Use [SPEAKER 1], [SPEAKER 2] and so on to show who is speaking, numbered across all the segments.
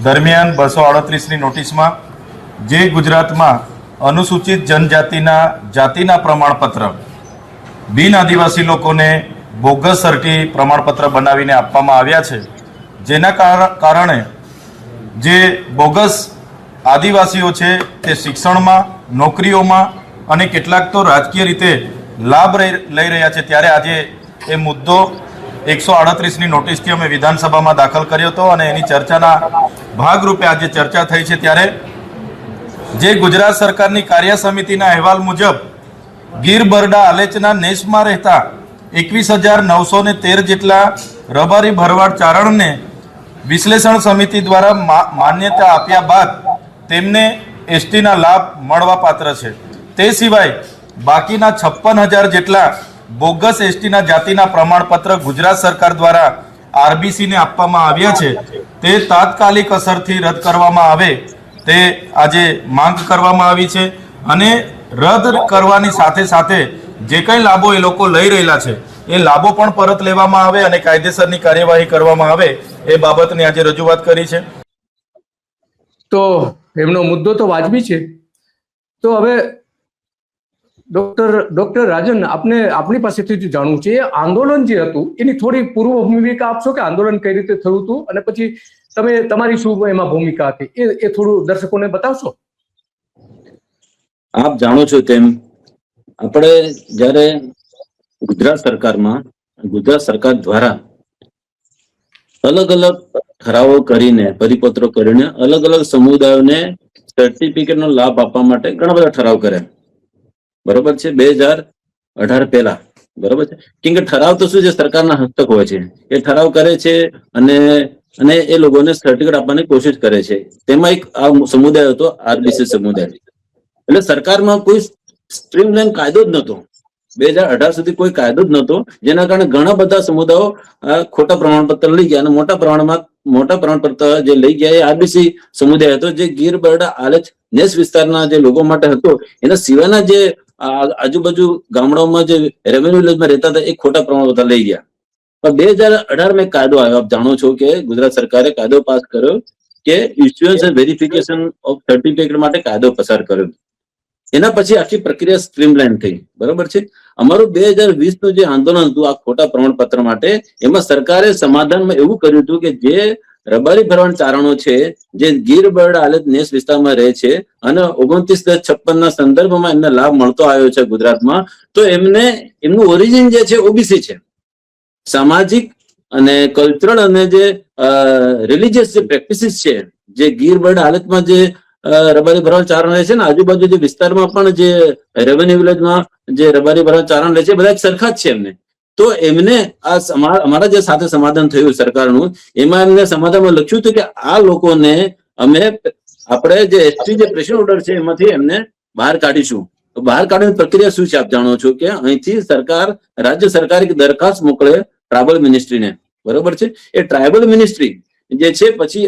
[SPEAKER 1] દરમિયાન 238ની નોટિસમાં જે ગુજરાતમાં અનુસૂચિત જનજાતિના જાતિના પ્રમાણપત્ર બિન આદિવાસી લોકોને બોગસ સર્ટી પ્રમાણપત્ર બનાવીને આપવામાં આવ્યા છે, જેના કારણે જે બોગસ આદિવાસીઓ છે તે શિક્ષણમાં, નોકરીઓમાં અને કેટલાક તો રાજકીય રીતે લાભ લઈ રહ્યા છે, ત્યારે આજે એ મુદ્દો 138ની નોટિસથી અમે વિધાનસભામાં દાખલ કર્યો હતો અને એની ચર્ચાના ભાગરૂપે આજે ચર્ચા થઈ છે। ત્યારે જે ગુજરાત સરકારની કાર્ય સમિતિના અહેવાલ મુજબ ગીર બરડા આલેચના નેસમાં રહેતા 21,913 જેટલા રબારી ભરવાડ ચારણને વિશ્લેષણ સમિતિ દ્વારા માન્યતા આપ્યા બાદ તેમને એસટીના લાભ મળવા પાત્ર છે। તે સિવાય બાકીના 56,000 જેટલા બોગસ એસટીના જાતિના પ્રમાણપત્ર ગુજરાત સરકાર દ્વારા આરબીસીને આપવામાં આવ્યા છે, તે તાત્કાલિક અસરથી રદ કરવામાં આવે તે આજે માંગ કરવામાં આવી છે અને રદ કરવાની સાથે સાથે જે કંઈ લાભો એ લોકો લઈ રહેલા છે એ લાભો પણ પરત લેવામાં આવે અને કાયદેસરની કાર્યવાહી કરવામાં આવે એ બાબતની આજે રજૂઆત કરી છે।
[SPEAKER 2] તો એમનો મુદ્દો તો વાજબી છે। તો હવે ડોક્ટર રાજન, આપની પાસેથી જાણવું છે, આંદોલન જે હતું એની થોડી પૂર્વ ભૂમિકા આપશો કે આંદોલન કઈ રીતે થયું હતું અને પછી તમારી શું એમાં ભૂમિકા હતી એ થોડું દર્શકોને બતાવશો?
[SPEAKER 3] આપ જાણો છો તેમ આપણે જ્યારે ગુજરાત સરકાર દ્વારા અલગ અલગ ઠરાવો કરીને, પરિપત્રો કરીને અલગ અલગ સમુદાયોને સર્ટિફિકેટનો લાભ આપવા માટે ઘણા બધા ઠરાવ કર્યા, બરોબર છે, 2018 પહેલા, બરોબર છે। કેમ કે ઠરાવ તો શું છે, સરકારના હસ્તક હોય છે, એ ઠરાવ કરે છે અને એ લોકોને સર્ટિફિકેટ આપવાની કોશિશ કરે છે। તેમાં એક આ સમુદાય હતો આરબીસી સમુદાય, એટલે સરકારમાં કોઈ સ્ટ્રીમલાઇન કાયદો જ નહોતો, 2018 સુધી કોઈ કાયદો જ નહોતો, જેના કારણે ઘણા બધા સમુદાયો ખોટા પ્રમાણપત્ર લઈ ગયા અને મોટા પ્રમાણપત્ર જે લઈ ગયા એ આરબીસી સમુદાય હતો, જે ગીર બરડા આલેચ નેસ વિસ્તારના જે લોકો માટે હતો। એના સિવાયના જે આજુબાજુ ગામડાઓમાં જે રેવન્યુ વિલેજમાં રહેતા હતા એ ખોટા પ્રમાણપત્ર લઈ ગયા। પણ 2018 માં કાયદો આવ્યો, આપ જાણો છો કે ગુજરાત સરકારે કાયદો પાસ કર્યો કે ઇસ્યુઅન્સ એન્ડ વેરિફિકેશન ઓફ સર્ટિફિકેટ માટે કાયદો પસાર કર્યો। એના પછી આખી પ્રક્રિયા સ્ટ્રીમલાઇન થઈ, બરોબર છે। અમારું 2020નું જે આંદોલન હતું આ ખોટા પ્રમાણપત્ર માટે, એમાં સરકારે સમાધાનમાં એવું કર્યું હતું કે જે રબારી ભરવાડ ચારણો છે, જે ગીર બરડા આલેચ નેસ વિસ્તારમાં રહે છે અને 29/1056 ના સંદર્ભમાં એમને લાભ મળતો આવ્યો છે ગુજરાતમાં, તો એમનું ઓરિજિન જે છે ઓબીસી છે। સામાજિક અને કલ્ચરલ અને જે રિલિજિયસ જે પ્રેક્ટિસિસ છે, જે ગીર બરડા આલેચમાં જે રબારી ભરવાડ ચારણ રહે છે ને, આજુબાજુ જે વિસ્તારમાં પણ જે રેવન્યુ વિલેજમાં જે રબારી ભરવાડ ચારણ રહે છે, બધા સરખા જ છે એમને। તો એમને અમારા જે સાથે સમાધાન થયું સરકારનું, એમાં એમને સમાધાનમાં લખ્યું હતું કે આ લોકોને આપણે જે એસટી જે પ્રેશર ઓર્ડર છે એમાંથી એમને બહાર કાઢીશું। તો બહાર કાઢવાની પ્રક્રિયા શું છે આપ જાણો છો કે અહીંથી રાજ્ય સરકાર એક દરખાસ્ત મોકલે ટ્રાઇબલ મિનિસ્ટ્રીને, બરોબર છે। એ ટ્રાઇબલ મિનિસ્ટ્રી જે છે પછી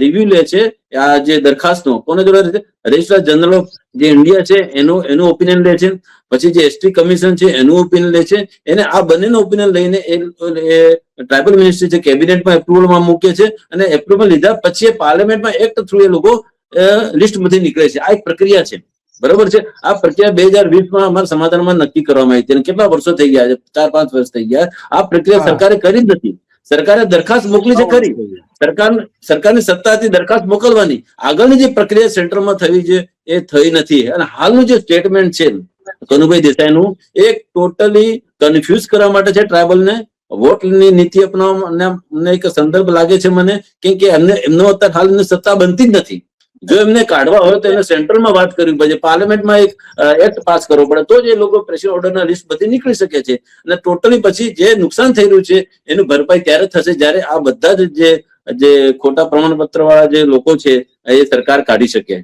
[SPEAKER 3] રિવ્યુ લે છે આ જે દરખાસ્તનો, કોને જોડે રજિસ્ટ્રાર જનરલ ઓફ જે ઇન્ડિયા છે એનું ઓપિનિયન લે છે, પછી જે એસટી કમિશન છે એનું ઓપિનિયન લે છે। એને આ બંનેનું ઓપિનિયન લઈને એ ટ્રાઇબલ મિનિસ્ટ્રી છે કેબિનેટમાં એપ્રુવલમાં મૂકે છે અને એપ્રુવલ લીધા પછી એ પાર્લામેન્ટમાં એક્ટ થ્રુ એ લોકો લિસ્ટમાંથી નીકળે છે। આ એક પ્રક્રિયા છે, બરોબર છે। આ પ્રક્રિયા 2020માં અમારા સમાધાનમાં નક્કી કરવામાં આવી હતી, કેટલા વર્ષો થઈ ગયા છે, 4-5 વર્ષ થઈ ગયા। આ પ્રક્રિયા સરકારે કરી જ નથી। સરકારે દરખાસ્ત મોકલી છે ખરી, સરકારની સત્તા હતી દરખાસ્ત મોકલવાની, આગળની જે પ્રક્રિયા સેન્ટરમાં થવી છે એ થઈ નથી। અને હાલનું જે સ્ટેટમેન્ટ છે કનુભાઈ દેસાઈનું, એ ટોટલી કન્ફ્યુઝ કરવા માટે છે ટ્રાઇબલને, વોટની નીતિ અપનાવવાનો એક સંદર્ભ લાગે છે મને, કેમ કે એમનો અત્યારે હાલની સત્તા બનતી જ નથી। જો એમને કાઢવા હોય તો એને સેન્ટ્રલમાં વાત કરવી પડે, પાર્લામેન્ટમાં એક એક્ટ પાસ કરવો પડે, તો જ એ લોકો પ્રેશર ઓર્ડરના લિસ્ટ બધી નીકળી શકે છે। અને ટોટલી પછી જે નુકસાન થઈ રહ્યું છે એનું ભરપાઈ ત્યારે થશે જ્યારે આ બધા જ જે ખોટા પ્રમાણપત્ર વાળા જે લોકો છે એ સરકાર કાઢી શકે।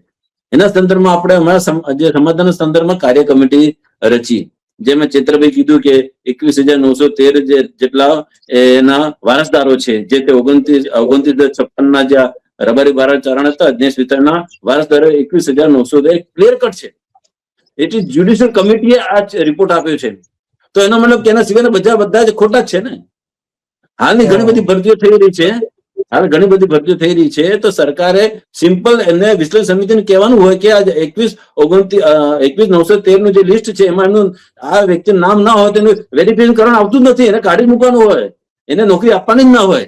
[SPEAKER 3] એના સંદર્ભમાં આપણે અમારા જે સમાધાન સંદર્ભમાં કાર્ય કમિટી રચી, જે મેં ચેત્રભાઈ કીધું કે 21,913 જેટલા એના વારસદારો છે, જે તે 29/56 ના જે રબારી ભરવાડ ચારણ હતા નેસ વિસ્તારના વારસદારો 21,913 ક્લિયર કટ છે। એટલે જ્યુડિશિયલ કમિટીએ આ રિપોર્ટ આપ્યો છે, તો એનો મતલબ કે એના સિવાયના બધા જ ખોટા જ છે ને। હાલની ઘણી બધી ભરતીઓ થઈ રહી છે હાલ ઘણી બધી ભરતીઓ થઈ રહી છે, તો સરકારે સિમ્પલ એને વિશ્લેષણ સમિતિને કહેવાનું હોય કે આ 21,913 નું જે લિસ્ટ છે એમાં એમનું આ વ્યક્તિનું નામ ના હોય તેનું વેરિફિકેશન કરવાનું આવતું જ નથી, એને કાઢી મૂકવાનું હોય, એને નોકરી આપવાની જ ના હોય.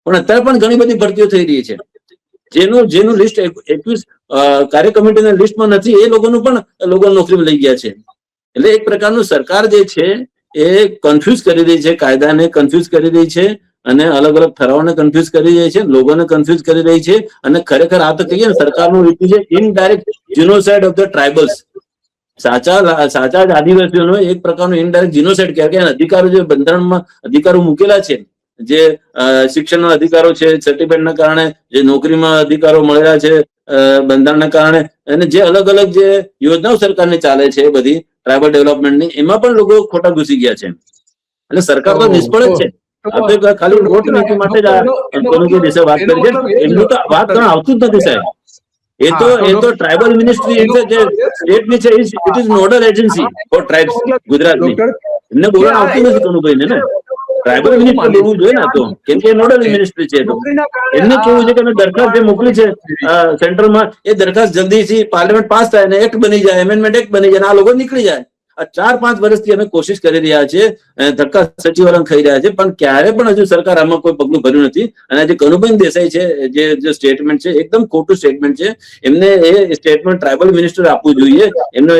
[SPEAKER 3] પણ અત્યારે પણ ઘણી બધી ભરતીઓ થઈ રહી છે, જેનું લિસ્ટ 21 કાર્ય કમિટીના લિસ્ટમાં નથી, એ લોકોનું પણ લોકો નોકરી લઈ ગયા છે. એટલે એક પ્રકારનું સરકાર જે છે એ કન્ફ્યુઝ કરી રહી છે, કાયદાને કન્ફ્યુઝ કરી રહી છે, અને અલગ અલગ ઠરાવોને કન્ફ્યુઝ કરી રહી છે, લોકોને કન્ફ્યુઝ કરી રહી છે. અને ખરેખર આ તો કહીએ ને, સરકારનું રીતિ છે ઇનડાયરેક્ટ જીનોસાઇડ ઓફ ધ ટ્રાઇબલ્સ. સાચા જ આદિવાસીઓનો એક પ્રકારનું ઇનડાયરેક્ટ જીનોસાઇડ કહેવાય કે અધિકારો જે બંધારણમાં અધિકારો મૂકેલા છે, જે શિક્ષણના અધિકારો છે, સર્ટિફિકેટના કારણે જે નોકરીમાં અધિકારો મળેલા છે બંધારણના કારણે, અને જે અલગ અલગ જે યોજનાઓ સરકારની ચાલે છે બધી ટ્રાઇબલ ડેવલપમેન્ટની, એમાં પણ લોકો ખોટા ઘૂસી ગયા છે. એટલે સરકાર તો નિષ્ફળ જ છે. આપણે ખાલી વોટ નીતિ માટે જ આ કોનું વિશે વાત કરી છે, એમનું તો વાત પણ આવતું જ નથી સાહેબ. એ તો ટ્રાઇબલ મિનિસ્ટ્રી જે સ્ટેટની છે, it is nodal agency for tribes ગુજરાતની. એમને બોલવાનું આવતું નથી કનુભાઈને ને, ટ્રાઇબલ મિનિસ્ટર બોલવું જોઈએ ને, તો કેમ કે નોડલ મિનિસ્ટ્રી છે. તો એમને કેવું છે કે અમે દરખાસ્ત જે મોકલી છે સેન્ટ્રલમાં, એ દરખાસ્ત જલ્દીથી પાર્લામેન્ટ પાસ થાય અને એક્ટ બની જાય, એમેન્ડમેન્ટ એક્ટ બની જાય, આ લોકો નીકળી જાય. આ 4-5 વર્ષથી અમે કોશિશ કરી રહ્યા છીએ, ધક્કા સચિવાલય ખાઈ રહ્યા છે, પણ ક્યારે પણ હજુ સરકાર આમાં કોઈ પગલું ભર્યું નથી. અને જે કનુભાઈ દેસાઈ છે, જે સ્ટેટમેન્ટ છે એકદમ ખોટું સ્ટેટમેન્ટ છે. એમને એ સ્ટેટમેન્ટ ટ્રાઇબલ મિનિસ્ટર આપવું જોઈએ, એમનો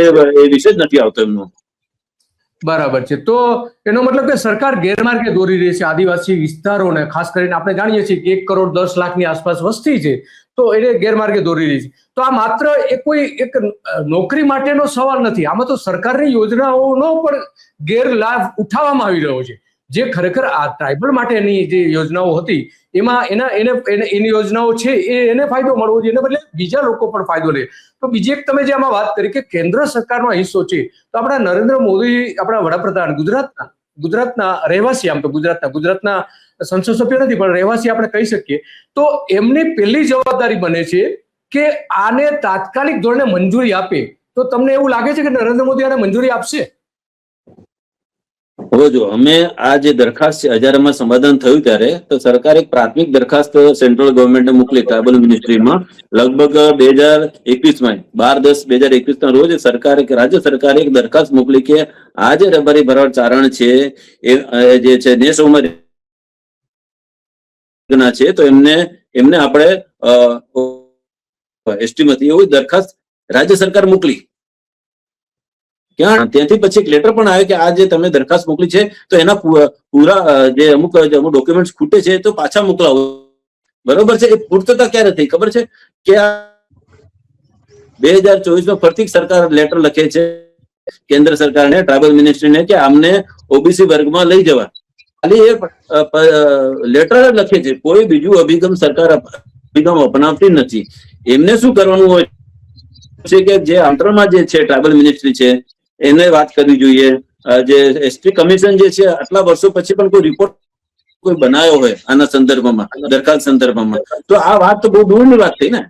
[SPEAKER 3] એ વિષય જ નથી આવતો એમનો.
[SPEAKER 2] બરાબર છે. તો એનો મતલબ કે સરકાર ગેરમાર્ગે દોરી રહી છે આદિવાસી વિસ્તારોને, ખાસ કરીને આપણે જાણીએ છીએ કે 1,10,00,000 આસપાસ વસ્તી છે, તો એને ગેરમાર્ગે દોરી રહી છે. તો આ માત્ર કોઈ એક નોકરી માટેનો સવાલ નથી, આમાં તો સરકારની યોજનાઓનો પણ ગેરલાભ ઉઠાવવામાં આવી રહ્યો છે. જે ખરેખર આ ટ્રાઇબલ માટેની જે યોજનાઓ હતી, એમાં એની યોજનાઓ છે એને ફાયદો મળવો જોઈએ, એને બદલે બીજા લોકો પણ ફાયદો લે. તો બીજી એક તમે જે આમાં વાત કરી કે કેન્દ્ર સરકારનો હિસ્સો છે, તો આપણા નરેન્દ્ર મોદી, આપણા વડાપ્રધાન, ગુજરાતના રહેવાસી, આમ તો ગુજરાતના સંસદ સભ્ય નથી પણ રહેવાસી આપણે કહી શકીએ, તો એમની પહેલી જવાબદારી બને છે કે આને તાત્કાલિક ધોરણે મંજૂરી આપે. તો તમને એવું લાગે છે કે નરેન્દ્ર મોદી આને મંજૂરી આપશે?
[SPEAKER 3] હવે જો અમે આ જે દરખાસ્ત છે હજારમાં સમાધાન થયું ત્યારે તો સરકારે એક પ્રાથમિક દરખાસ્ત સેન્ટ્રલ ગવર્મેન્ટે મોકલી ટ્રાઇબલ મિનિસ્ટ્રીમાં, લગભગ 2021માં 12/10/2021 ના રોજ રાજ્ય સરકારે એક દરખાસ્ત મોકલી કે આ જે રબારી ભરવાડ ચારણ છે એ જે છે નેસોમાં છે, તો એમને આપણે એસટીમાંથી એવી દરખાસ્ત રાજ્ય સરકાર મોકલી. ત્યાંથી પછી એક લેટર પણ આવ્યો કે આ જે તમે દરખાસ્ત મોકલી છે તો એના પૂરા જે અમુક ડોક્યુમેન્ટ ખૂટે છે તો પાછા મોકલાવો. બરોબર છે. એ પૂર્તતા ક્યારે થઈ ખબર છે કે 2024માં ફરીથી સરકાર લેટર લખે છે કેન્દ્ર સરકારને, ટ્રાઇબલ મિનિસ્ટ્રીને, કે આમને ઓબીસી વર્ગમાં લઈ જવા. ખાલી એ લેટર જ લખે છે, કોઈ બીજું અભિગમ સરકાર અપનાવતી નથી. એમને શું કરવાનું હોય છે કે જે આંતરમાં જે છે ટ્રાઇબલ મિનિસ્ટ્રી છે એને વાત કરવી જોઈએ. જે એસટી કમિશન જે છે આટલા વર્ષો પછી પણ કોઈ રિપોર્ટ કોઈ બનાવ્યો હોય આના સંદર્ભમાં, દરખાસ્ત સંદર્ભમાં, તો આ વાત તો બહુ દૂરની વાત થઈ ને.